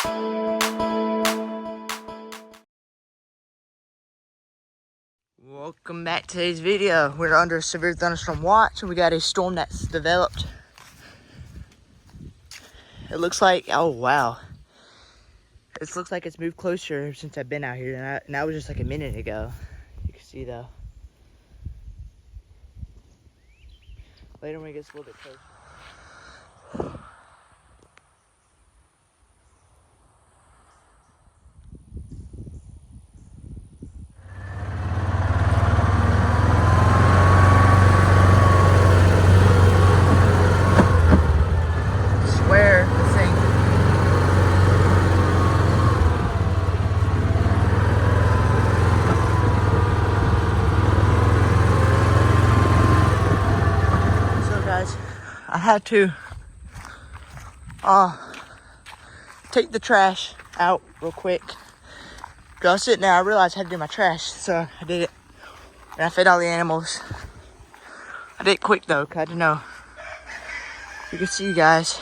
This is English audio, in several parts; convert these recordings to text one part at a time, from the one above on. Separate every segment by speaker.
Speaker 1: Welcome back to today's video. We're under a severe thunderstorm watch and we got a storm that's developed. It looks like, oh wow. It looks like it's moved closer since I've been out here, and that was just like a minute ago. You can see though. Later when it gets a little bit closer. Swear this thing. So guys, I had to take the trash out real quick. I was sitting there, I realized I had to do my trash, so I did it. And I fed all the animals. I did it quick though, cause I didn't know. You can see, guys.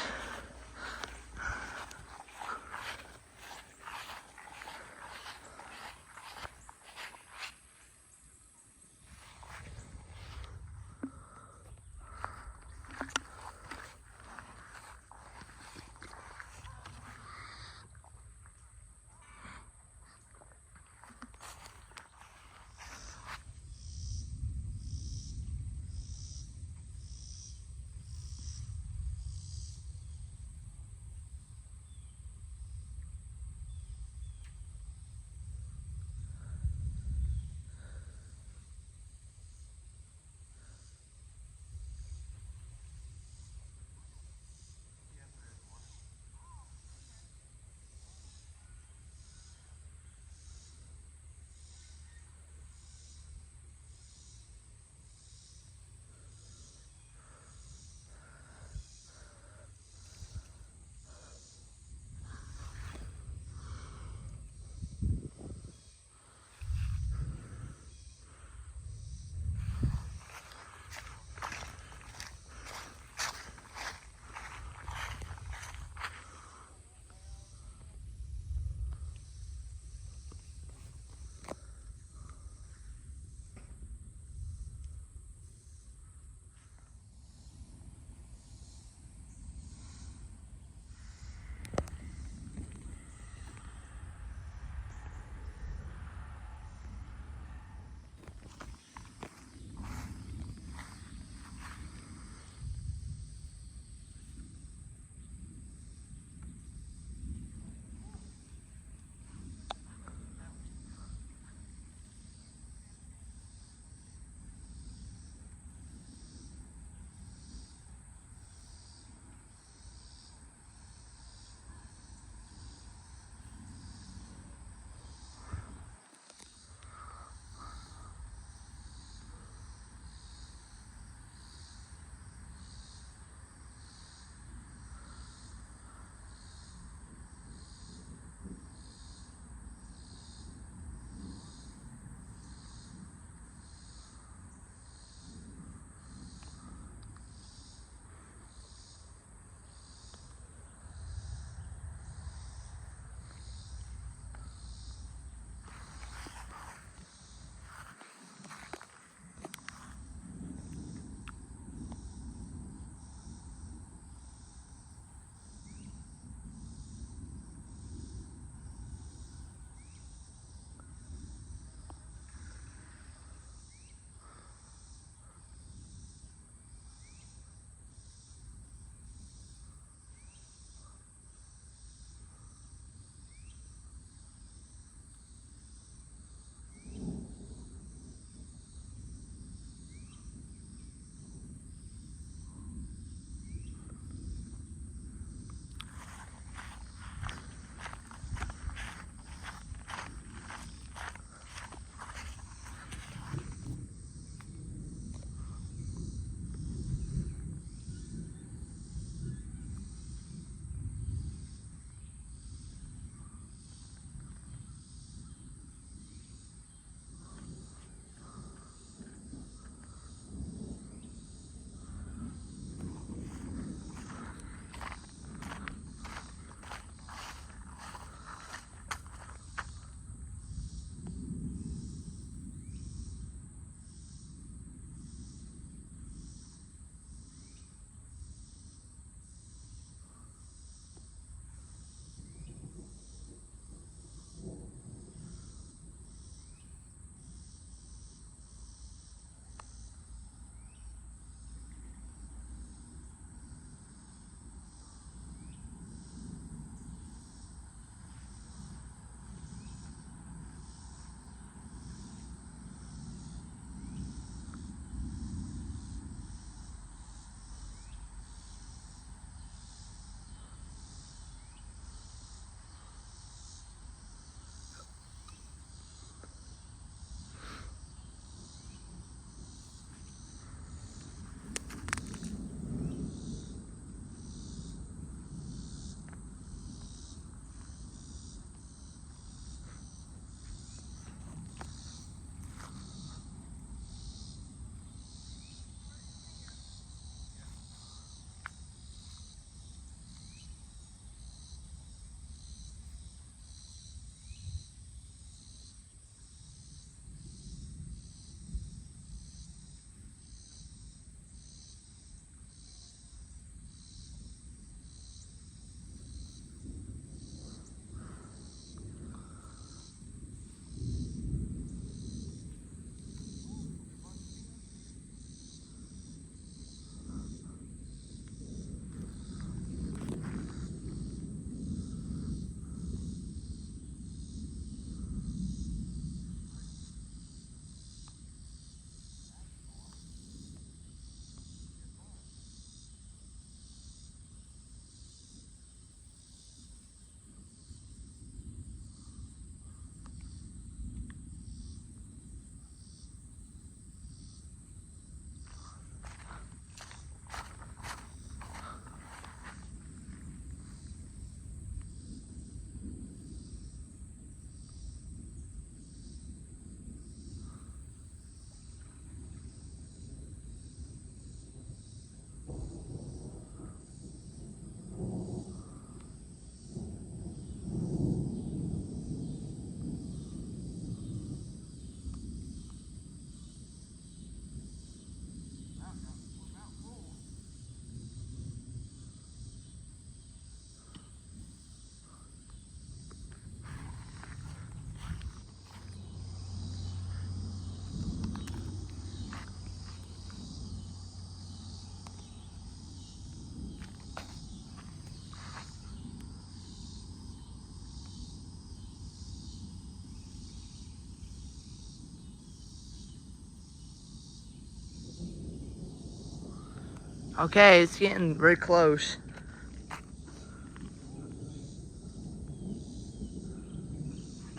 Speaker 1: Okay, it's getting very close.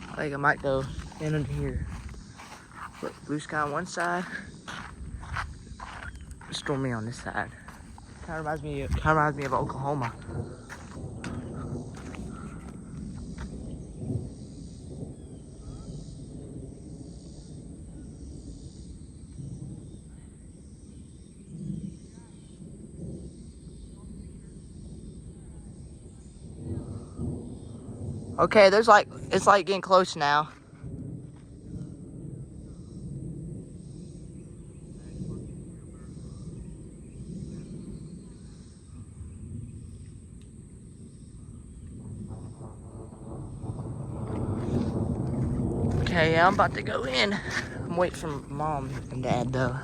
Speaker 1: I think I might go in under here. Look, blue sky on one side, stormy on this side. Kind of reminds me of Oklahoma. Okay, it's like getting close now. Okay, yeah, I'm about to go in. I'm waiting for mom and dad though.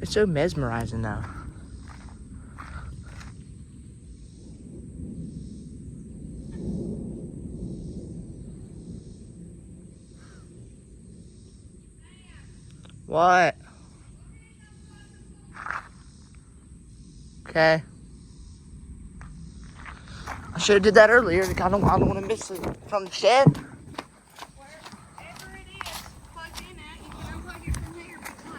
Speaker 1: It's so mesmerizing though. What? Okay. I should have did that earlier. I don't want to miss it from the shed.
Speaker 2: Wherever it is plugged in at, you can unplug it from there if you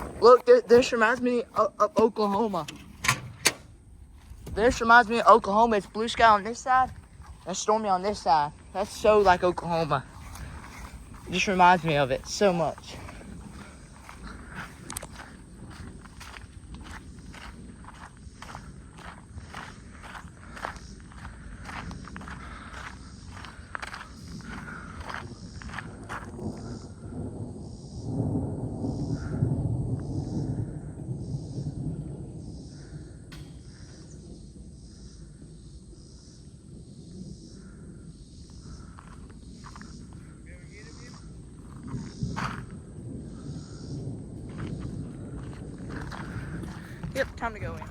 Speaker 2: want.
Speaker 1: Look, this reminds me of Oklahoma. This reminds me of Oklahoma. It's blue sky on this side and stormy on this side. That's so like Oklahoma. It just reminds me of it so much. Yep, time to go in.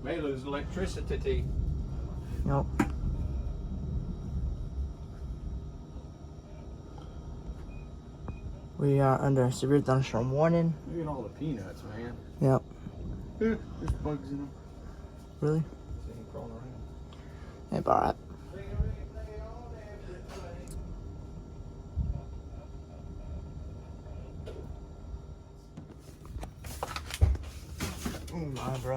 Speaker 3: May lose electricity.
Speaker 1: Nope. We are under a severe thunderstorm warning.
Speaker 3: Look at all the peanuts, man.
Speaker 1: Yep.
Speaker 3: There's bugs in them.
Speaker 1: Really?
Speaker 3: See them crawling around.
Speaker 1: Hey, alright. Oh my, bro.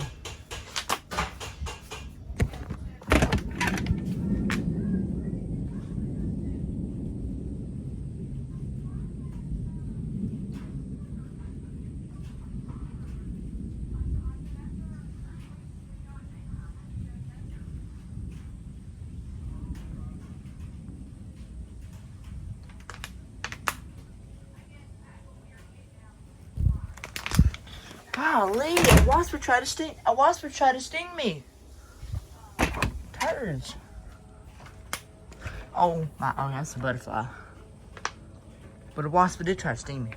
Speaker 1: Golly, a wasp would try to sting me. Turds. Oh that's a butterfly. But a wasp did try to sting me.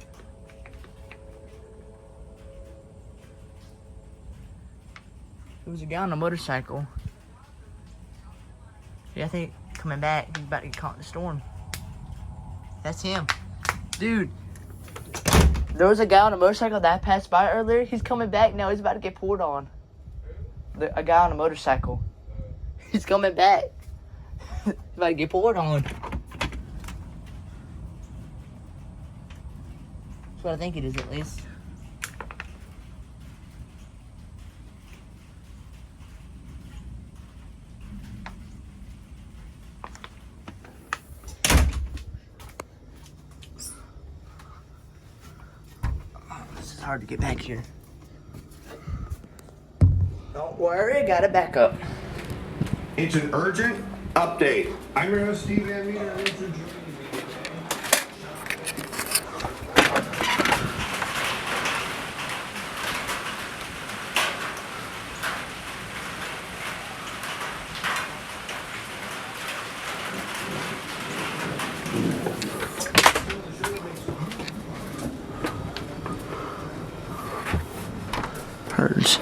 Speaker 1: There was a guy on a motorcycle. Yeah, I think coming back, he's about to get caught in the storm. That's him. Dude, there was a guy on a motorcycle that I passed by earlier. He's coming back now. He's about to get poured on. A guy on a motorcycle. He's coming back. He's about to get poured on. That's what I think it is, at least. This is hard to get back here. Don't worry, got it back up.
Speaker 4: It's an urgent update. I'm your host, Steve Van Meter. Thanks for joining me today.
Speaker 1: Herds.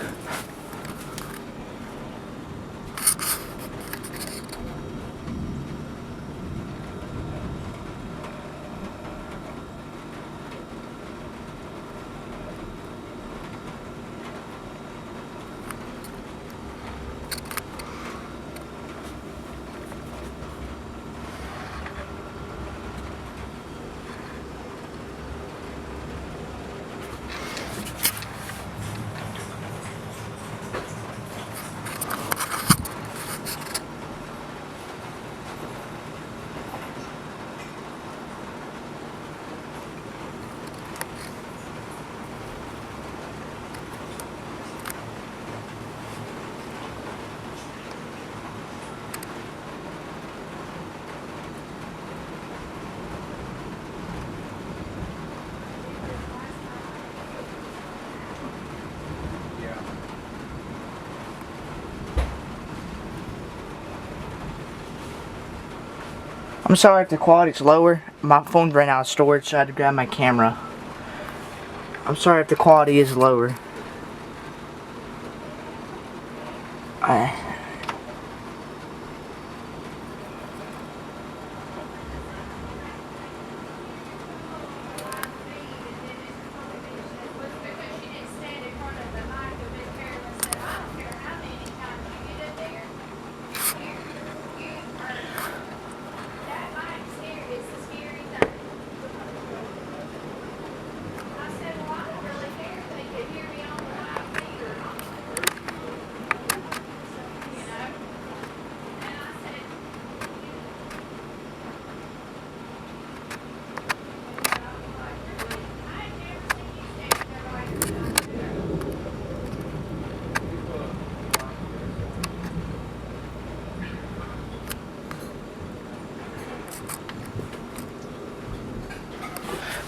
Speaker 1: I'm sorry if the quality's lower. My phone ran out of storage, so I had to grab my camera. I'm sorry if the quality is lower.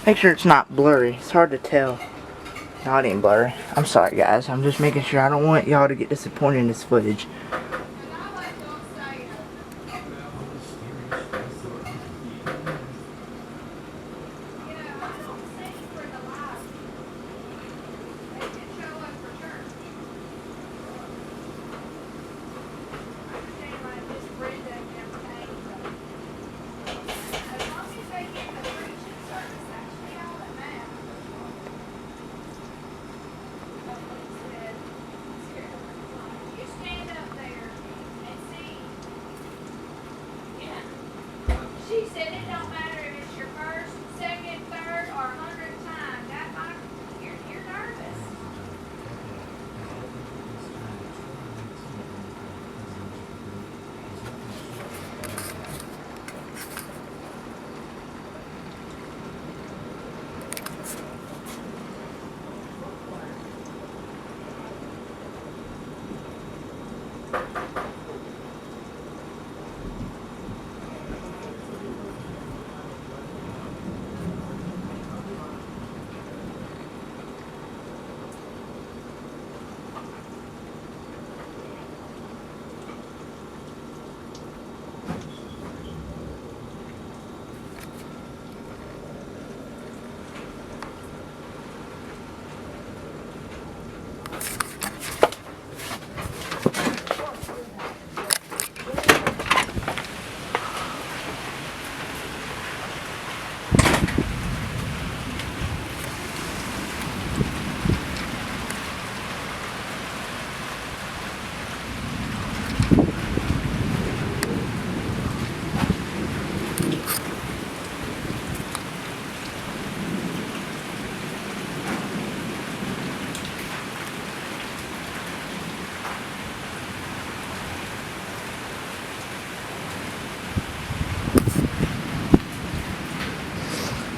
Speaker 1: Make sure it's not blurry. It's hard to tell. No, it ain't blurry. I'm sorry, guys. I'm just making sure. I don't want y'all to get disappointed in this footage.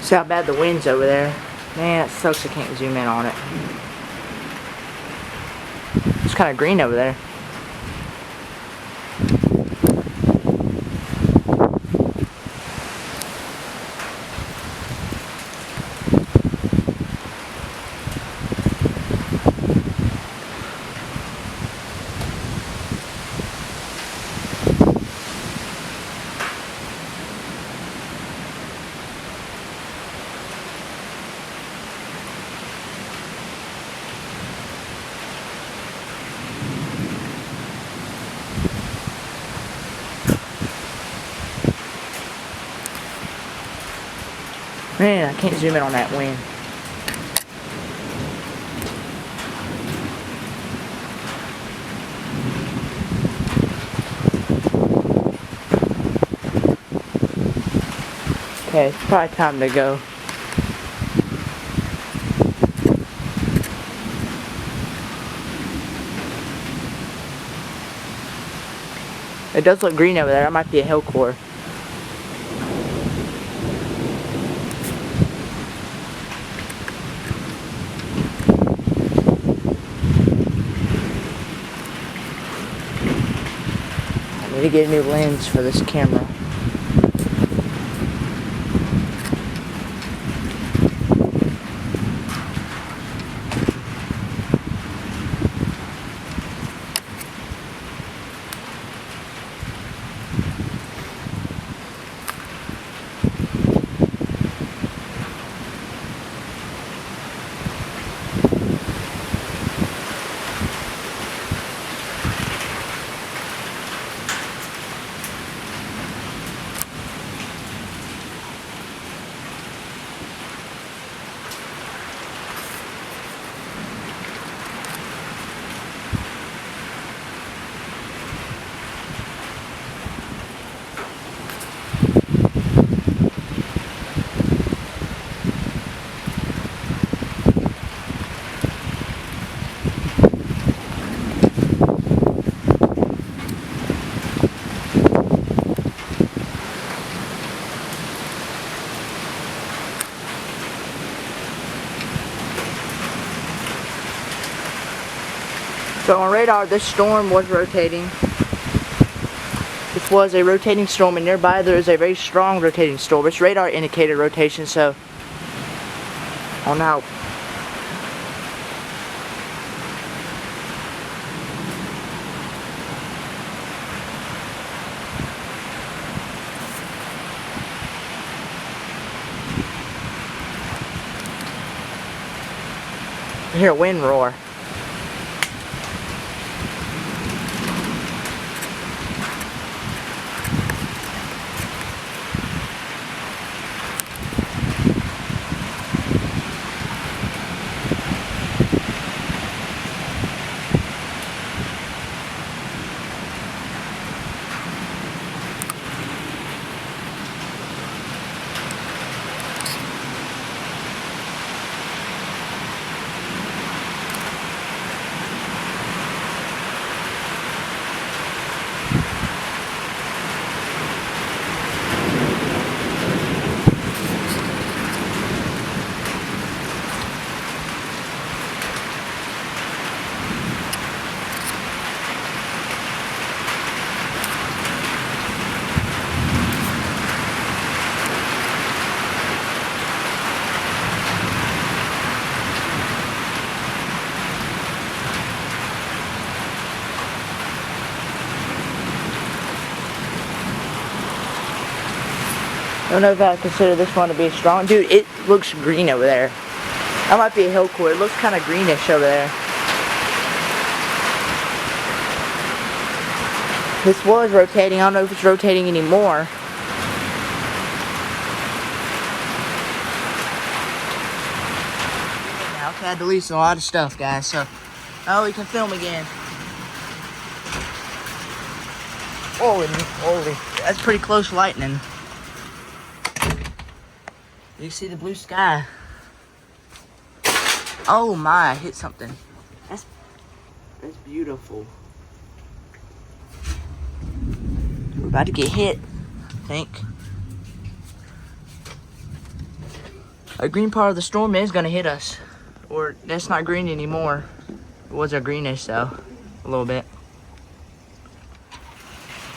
Speaker 1: See how bad the wind's over there. Man, it sucks I can't zoom in on it. It's kind of green over there. Man, I can't zoom in on that wind. Okay, it's probably time to go. It does look green over there. That might be a hill core. I need to get a new lens for this camera. So on radar, this storm was rotating. This was a rotating storm, and nearby there is a very strong rotating storm. This radar indicated rotation, so I don't know. I hear a wind roar. I don't know if I consider this one to be strong. Dude, it looks green over there. That might be a hill core. It looks kind of greenish over there. This was rotating. I don't know if it's rotating anymore. Okay, I deleted a lot of stuff, guys. So, oh, we can film again. Holy, that's pretty close lightning. You see the blue sky. Oh my, I hit something. That's beautiful. We're about to get hit, I think. a green part of the storm is gonna hit us. Or that's not green anymore. It was a greenish though, a little bit.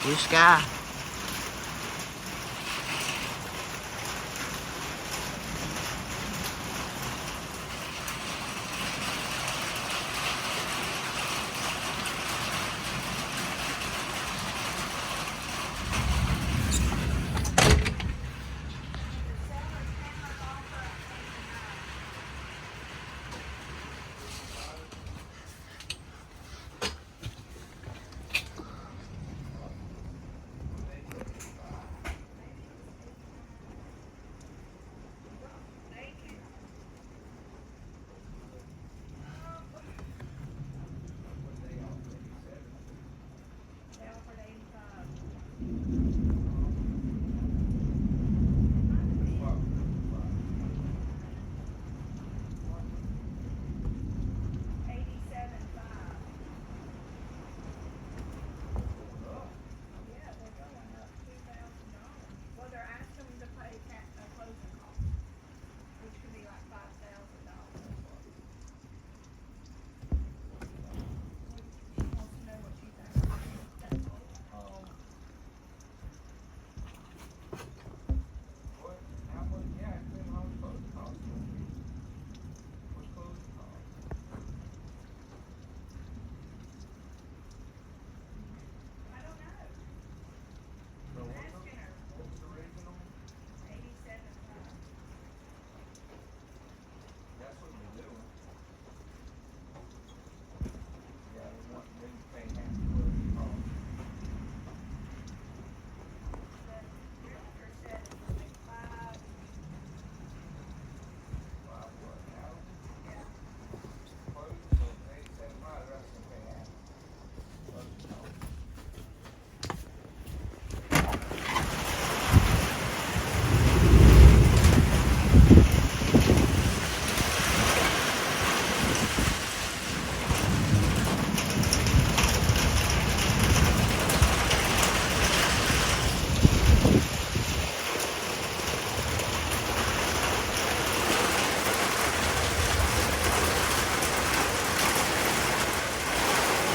Speaker 1: Blue sky.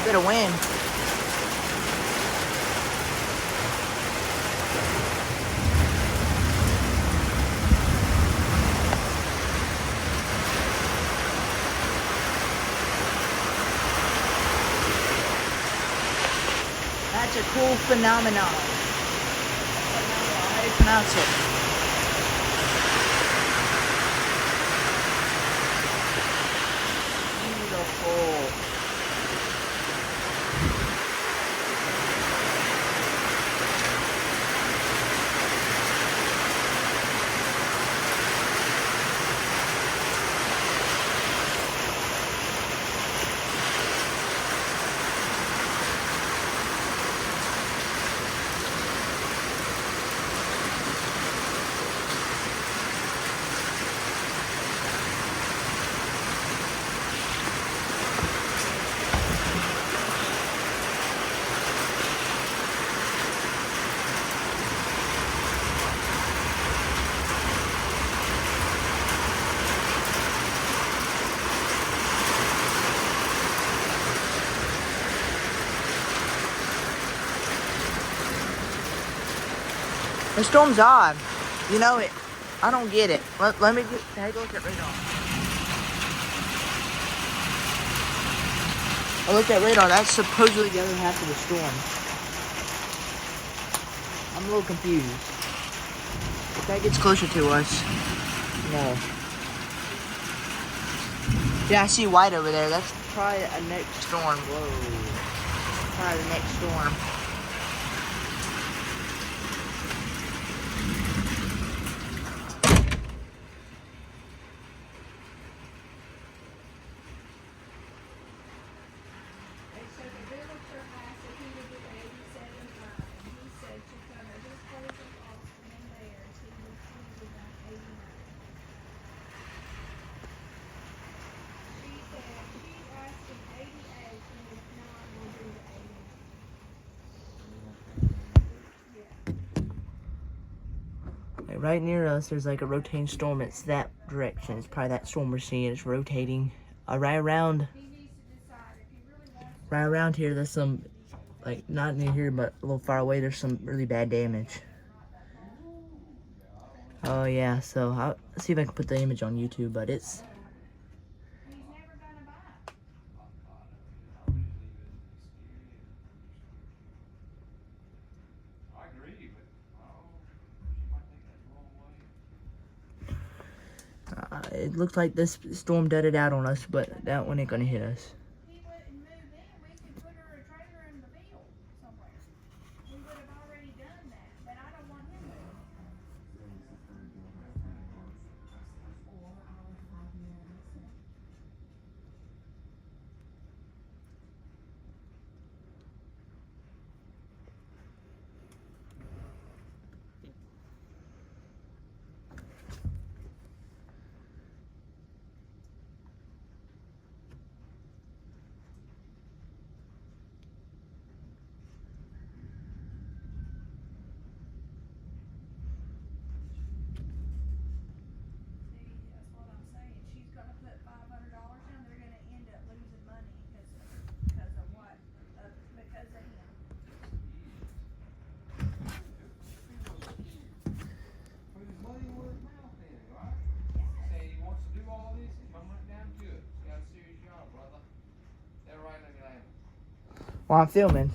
Speaker 1: Bit of wind. That's a cool phenomenon. How do you pronounce it? Beautiful. The storm's odd. You know it. I don't get it. Let me take a look at radar. I looked at radar. That's supposedly the other half of the storm. I'm a little confused. If that gets closer to us, no. Yeah, I see white over there. That's probably a next storm. Whoa. Probably the next storm. right near us, there's like a rotating storm. It's that direction. It's probably that storm we're seeing. It's rotating right around here. There's some, like, not near here, but a little far away. There's some really bad damage. Oh yeah, so I'll see if I can put the image on YouTube, but it's. It looks like this storm dudded out on us, but that one ain't gonna hit us.
Speaker 2: He wouldn't move in, we could put her a trailer in the field somewhere. We would have already done that, but I don't want him moving. See, that's what I'm saying. She's gonna put $500 in, they're gonna end up losing money because of what? Because of him.
Speaker 3: Put his money where his mouth is, right? Say he wants to do all this, come right down to it. You got a serious job, brother. They're right on your land.
Speaker 1: Well, I'm filming.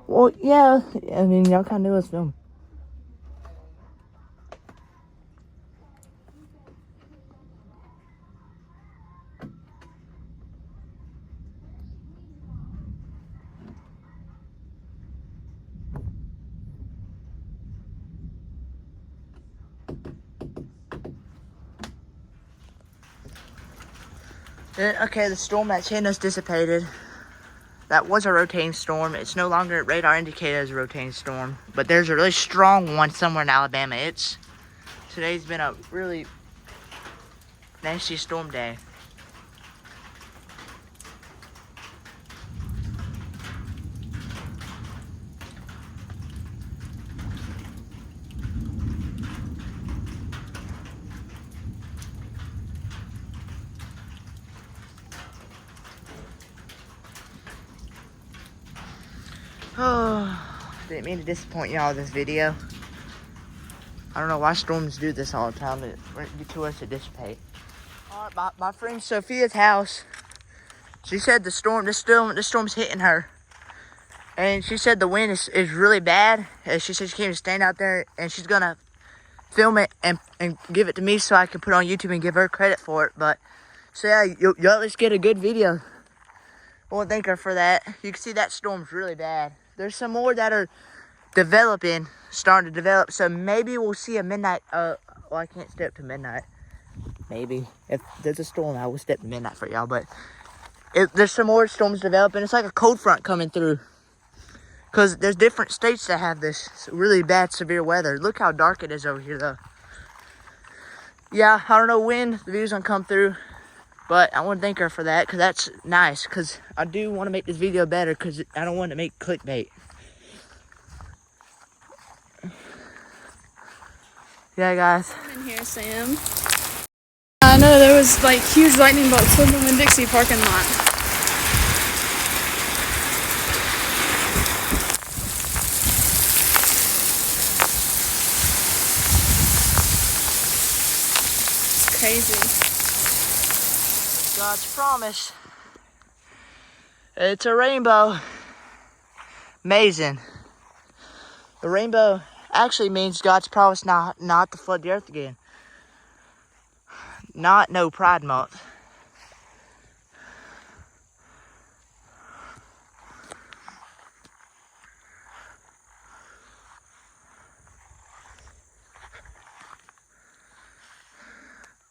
Speaker 1: Well, yeah. I mean, y'all kind of knew us film. Okay, the storm that's hitting us dissipated. That was a rotating storm. It's no longer radar indicated as a rotating storm, but there's a really strong one somewhere in Alabama. Today's been a really nasty storm day. Oh, didn't mean to disappoint y'all with this video. I don't know why storms do this all the time. It be too us to dissipate. Alright, my friend Sophia's house. She said this storm's hitting her. And she said the wind is really bad. And she said she can't even stand out there, and she's gonna film it and give it to me so I can put it on YouTube and give her credit for it. But so yeah, you'll at least get a good video. I want to thank her for that. You can see that storm's really bad. There's some more that are starting to develop. So maybe we'll see a midnight. Well, I can't stay up to midnight. Maybe. If there's a storm, I will step to midnight for y'all. But there's some more storms developing. It's like a cold front coming through. Because there's different states that have this really bad, severe weather. Look how dark it is over here, though. Yeah, I don't know when the video's going to come through. But I want to thank her for that, because that's nice. Because I do want to make this video better, because I don't want to make clickbait. Yeah, guys.
Speaker 2: In here, Sam. I know there was like huge lightning bolts in the Winn-Dixie parking lot. It's crazy.
Speaker 1: God's promise. It's a rainbow. Amazing. The rainbow actually means God's promise not to flood the earth again. Not no Pride Month.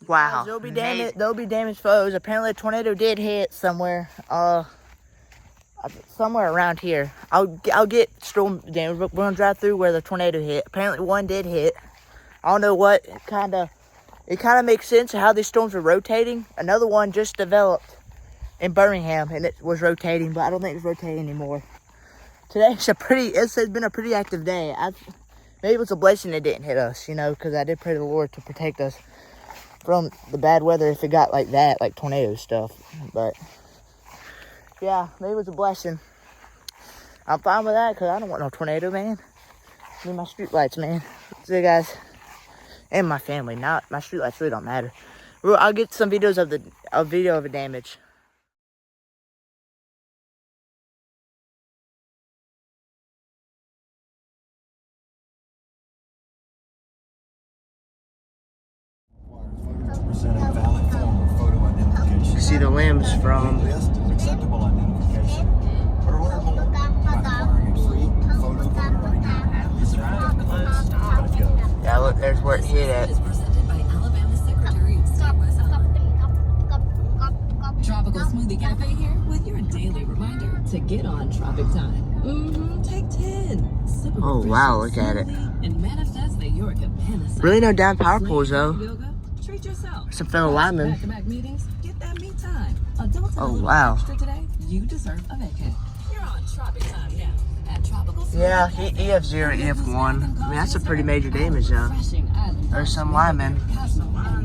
Speaker 1: Wow. There'll be damaged photos. Apparently a tornado did hit somewhere. Somewhere around here. I'll get storm damage. We're gonna drive through where the tornado hit. Apparently one did hit. I don't know what. It kind of makes sense of how these storms are rotating. Another one just developed in Birmingham, and it was rotating, but I don't think it's rotating anymore. It's been a pretty active day. Maybe it was a blessing it didn't hit us, you know, because I did pray to the Lord to protect us from the bad weather if it got like that, like tornado stuff. But yeah, maybe it was a blessing. I'm fine with that because I don't want no tornado, man. I need my street lights, man. See, guys, and my family. Not my street lights really don't matter. I'll get some videos of the damage.
Speaker 5: Present a valid form of photo identification.
Speaker 1: You see the limbs from.
Speaker 5: List of acceptable identification. Or learn more by acquiring a free photo voter ID. Visit alabamaclubs.gov.
Speaker 1: Yeah, look, there's where it hit at.
Speaker 6: Is presented by Alabama Secretary of State Wes Allen. Tropical Smoothie Cafe here with your daily reminder to get on Tropic Time. Take 10. Sip of
Speaker 1: Oh, wow,
Speaker 6: refreshing
Speaker 1: look at it.
Speaker 6: smoothie And manifest that you're a cabana side.
Speaker 1: Really no down power pools, though.
Speaker 6: Yoga, treat yourself.
Speaker 1: Some fellow linemen.
Speaker 6: Back-to-back meetings, get that me time. Adults
Speaker 1: Oh,
Speaker 6: a little
Speaker 1: wow.
Speaker 6: extra today. You deserve a vacay. You're on Tropic Time now at Tropical Smoothie
Speaker 1: Yeah,
Speaker 6: Cafe.
Speaker 1: EF0, EF1. I mean, that's a pretty major damage, though.
Speaker 6: Refreshing island
Speaker 1: There's some linemen.
Speaker 6: and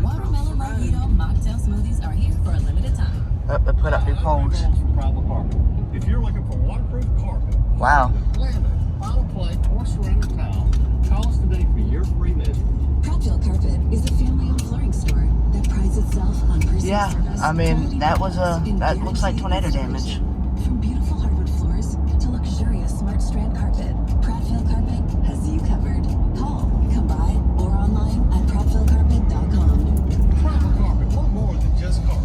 Speaker 6: watermelon mojito mocktail smoothies are here for a limited time.
Speaker 1: Oh, they put up new poles.
Speaker 5: Private carpet. If you're looking for waterproof carpet,
Speaker 1: Wow.
Speaker 5: laminate, vinyl plate, or ceramic tile, call us today for your free measurement.
Speaker 6: Propel Carpet is a family-owned flooring store that prides itself on personal
Speaker 1: Yeah,
Speaker 6: service,
Speaker 1: I mean,
Speaker 6: quality
Speaker 1: that was
Speaker 6: and
Speaker 1: that looks like tornado
Speaker 6: guaranteed
Speaker 1: damage.
Speaker 6: installation. From beautiful hardwood floors to luxurious smart strand carpet, Prattville Carpet has you covered. Call, come by, or online at prattvillecarpet.com.
Speaker 5: Private carpet, we're more than just carpet.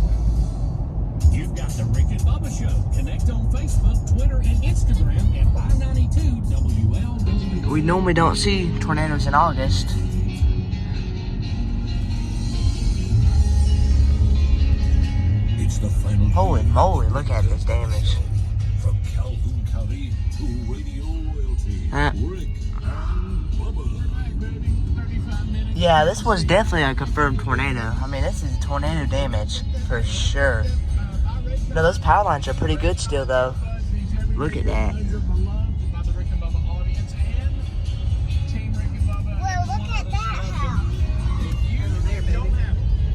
Speaker 5: You've got the Rick and Bubba Show. Connect on Facebook, Twitter, and Instagram at 592 WLW.
Speaker 1: We normally don't see tornadoes in August.
Speaker 5: It's the final
Speaker 1: Holy moly, look at this damage.
Speaker 5: from Calhoun County to Radio Royalty.
Speaker 1: Huh?
Speaker 5: Rick and Bubba.
Speaker 1: Yeah, this was definitely a confirmed tornado. I mean, this is tornado damage for sure. No, those power lines are pretty good still, though. Look at that.
Speaker 7: Well, look at that house.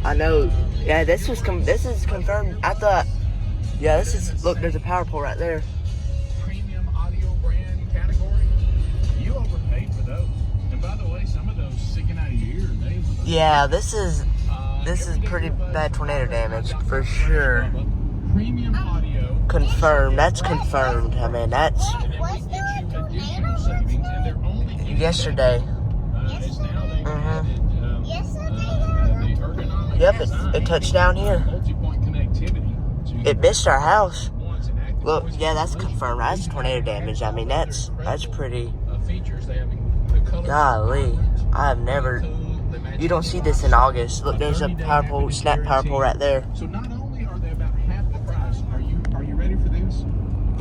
Speaker 1: I know. Yeah, this is confirmed. I thought. Yeah, this is. Look, there's a power pole right there.
Speaker 7: Premium audio brand category. You overpaid for those. And by the way, some of those sticking out of your ear, they
Speaker 1: Yeah, this is pretty bad tornado damage for sure.
Speaker 7: Premium audio.
Speaker 1: Confirmed. That's confirmed. I mean, that's
Speaker 7: Was there a tornado savings, and they're only
Speaker 1: yesterday.
Speaker 7: it's now they've
Speaker 1: Mhm.
Speaker 7: added,
Speaker 2: Yesterday,
Speaker 7: the ergonomic
Speaker 1: Yep,
Speaker 7: design
Speaker 1: it touched down here.
Speaker 7: multi-point connectivity. So you
Speaker 1: It missed our house.
Speaker 7: once an active
Speaker 1: Look,
Speaker 7: voice
Speaker 1: yeah, that's
Speaker 7: activation
Speaker 1: confirmed. That's tornado damage. I mean, that's pretty.
Speaker 7: features. They have the color.
Speaker 1: Golly, I have never. You don't see this in August. Look, there's a power pole, snap power pole right there.
Speaker 7: So not only are they about half the price, are you ready for this?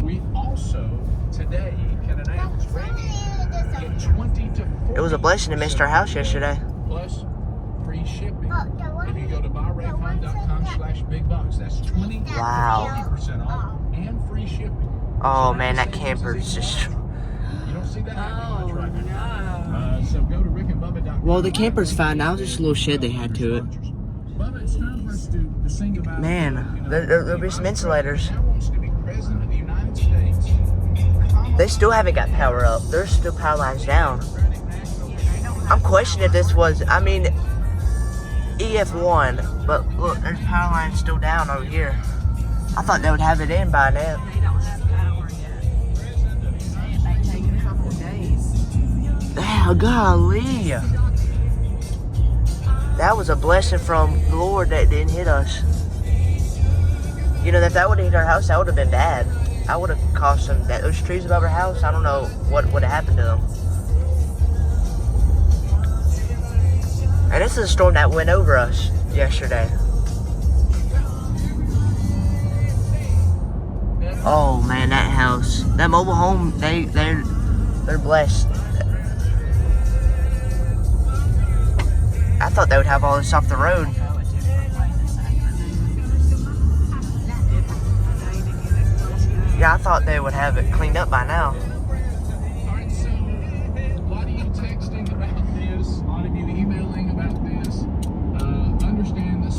Speaker 7: We also today can announce get 20 to 40.
Speaker 1: It was a blessing to miss our house yesterday.
Speaker 7: Plus free shipping. If you go to buyraycon.com/bigbox, that's 20 to
Speaker 1: Wow.
Speaker 7: 40% off and free shipping.
Speaker 1: Oh man, that camper's just.
Speaker 7: You don't see that happening much right now. So go to rickandbubba.com.
Speaker 1: Well, the camper's fine now. Just a little shed they had to it.
Speaker 7: Bubba, it's time for us to sing about,
Speaker 1: Man, there'll be some insulators.
Speaker 7: Now wants to be president of the United States.
Speaker 1: They still haven't got power up. There's still power lines down. I'm questioning if this was. I mean, EF1, but look, there's power lines still down over here. I thought they would have it in by now.
Speaker 8: They don't have power yet. It may take a couple of days.
Speaker 1: Oh, golly. That was a blessing from the Lord that didn't hit us. You know, if that would have hit our house, that would have been bad. I would have caused some, those trees above our house, I don't know what would have happened to them. And this is a storm that went over us yesterday. Oh man, that house, that mobile home, they're blessed. I thought they would have all this off the road. Yeah, I thought they would have it cleaned up by now.
Speaker 7: All right, so why do you text into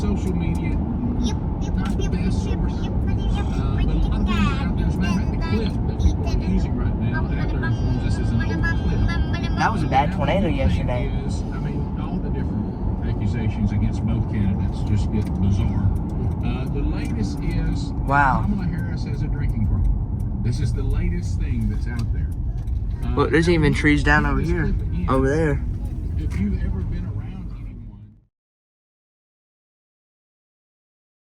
Speaker 7: social media, not the best source. But a lot of things are out there. As a matter of fact, the clip that people are using right now after this is an old clip.
Speaker 1: That was a bad tornado yesterday.
Speaker 7: I mean, all the different accusations against both candidates just get bizarre. The latest is
Speaker 1: Wow.
Speaker 7: Kamala Harris has a drinking problem. This is the latest thing that's out there.
Speaker 1: Look, there's even trees down over
Speaker 7: this
Speaker 1: here.
Speaker 7: clip again.
Speaker 1: Over there.
Speaker 7: If you've ever been